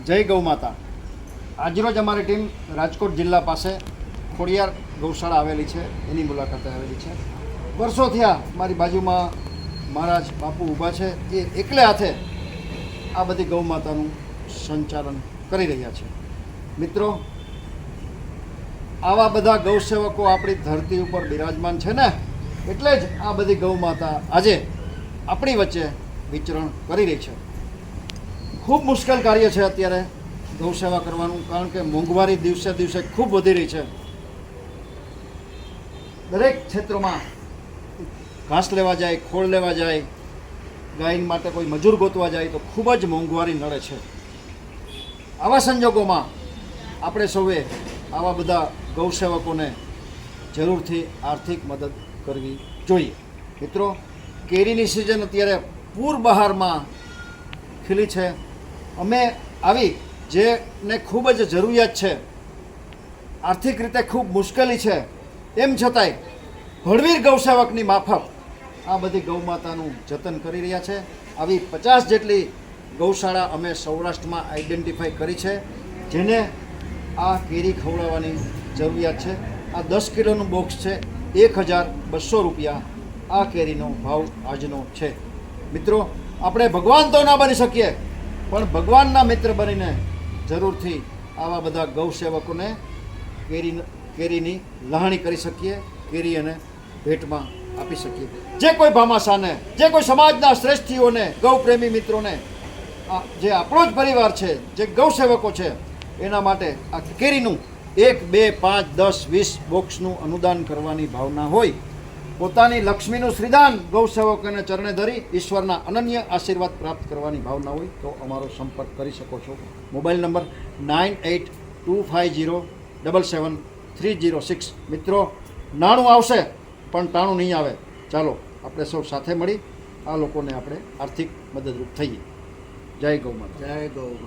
જય ગૌ માતા. આજરોજ અમારી ટીમ રાજકોટ જિલ્લા પાસે ખોડિયાર ગૌશાળા આવેલી છે એની મુલાકાતે આવેલી છે. વર્ષોથી મારી બાજુમાં મહારાજ બાપુ ઊભા છે, એ એકલે હાથે આ બધી ગૌ માતાનું સંચાલન કરી રહ્યા છે. મિત્રો, આવા બધા ગૌસેવકો આપણી ધરતી ઉપર બિરાજમાન છે ને, એટલે જ આ બધી ગૌ માતા આજે આપણી વચ્ચે વિચરણ કરી રહી છે. ખૂબ મુશ્કેલ કાર્ય છે અત્યારે ગૌ સેવા કરવાનું, કારણ કે મોંઘવારી દિવસે દિવસે ખૂબ વધી રહી છે. દરેક ક્ષેત્રોમાં ઘાસ લેવા જાય, ખોળ લેવા જાય, ગાય માટે કોઈ મજૂર ગોતવા જાય તો ખૂબ જ મોંઘવારી નડે છે. આવા સંજોગોમાં આપણે સૌએ આવા બધા ગૌસેવકોને જરૂરથી આર્થિક મદદ કરવી જોઈએ. મિત્રો, કેરીની સિઝન અત્યારે પૂર બહારમાં ખીલી છે. અમે આવી જેને ખૂબ જ જરૂરિયાત છે, આર્થિક રીતે ખૂબ મુશ્કેલી છે, એમ છતાંય ભળવીર ગૌસેવકની માફક આ બધી ગૌ માતાનું જતન કરી રહ્યા છે. આવી 50 જેટલી ગૌશાળા અમે સૌરાષ્ટ્રમાં આઈડેન્ટિફાઈ કરી છે, જેને આ કેરી ખવડાવવાની જરૂરિયાત છે. આ 10 કિલોનું બોક્સ છે, 1200 રૂપિયા આ કેરીનો ભાવ આજનો છે. મિત્રો, આપણે ભગવાન તો ના બની શકીએ, પણ ભગવાનના મિત્ર બનીને જરૂરથી આવા બધા ગૌસેવકોને કેરીની લહાણી કરી શકીએ, કેરી અને ભેટમાં આપી શકીએ. જે કોઈ ભામાશાને, જે કોઈ સમાજના શ્રેષ્ઠીઓને, ગૌપ્રેમી મિત્રોને, જે આપણો જ પરિવાર છે, જે ગૌસેવકો છે, એના માટે આ કેરીનું 1, 2, 5, 10, 20 બોક્સનું અનુદાન કરવાની ભાવના હોય, પોતાની લક્ષ્મીનું શ્રીદાન ગૌસેવકોને ચરણે ધરી ઈશ્વરના અનન્ય આશીર્વાદ પ્રાપ્ત કરવાની ભાવના હોય તો અમારો સંપર્ક કરી શકો છો. Mobile number 9825077306. મિત્રો, નાણું આવશે પણ ટાણું નહીં આવે. ચાલો આપણે સૌ સાથે મળી આ લોકોને આપણે આર્થિક મદદરૂપ થઈએ. જય ગૌ માતા. જય ગૌ માતા.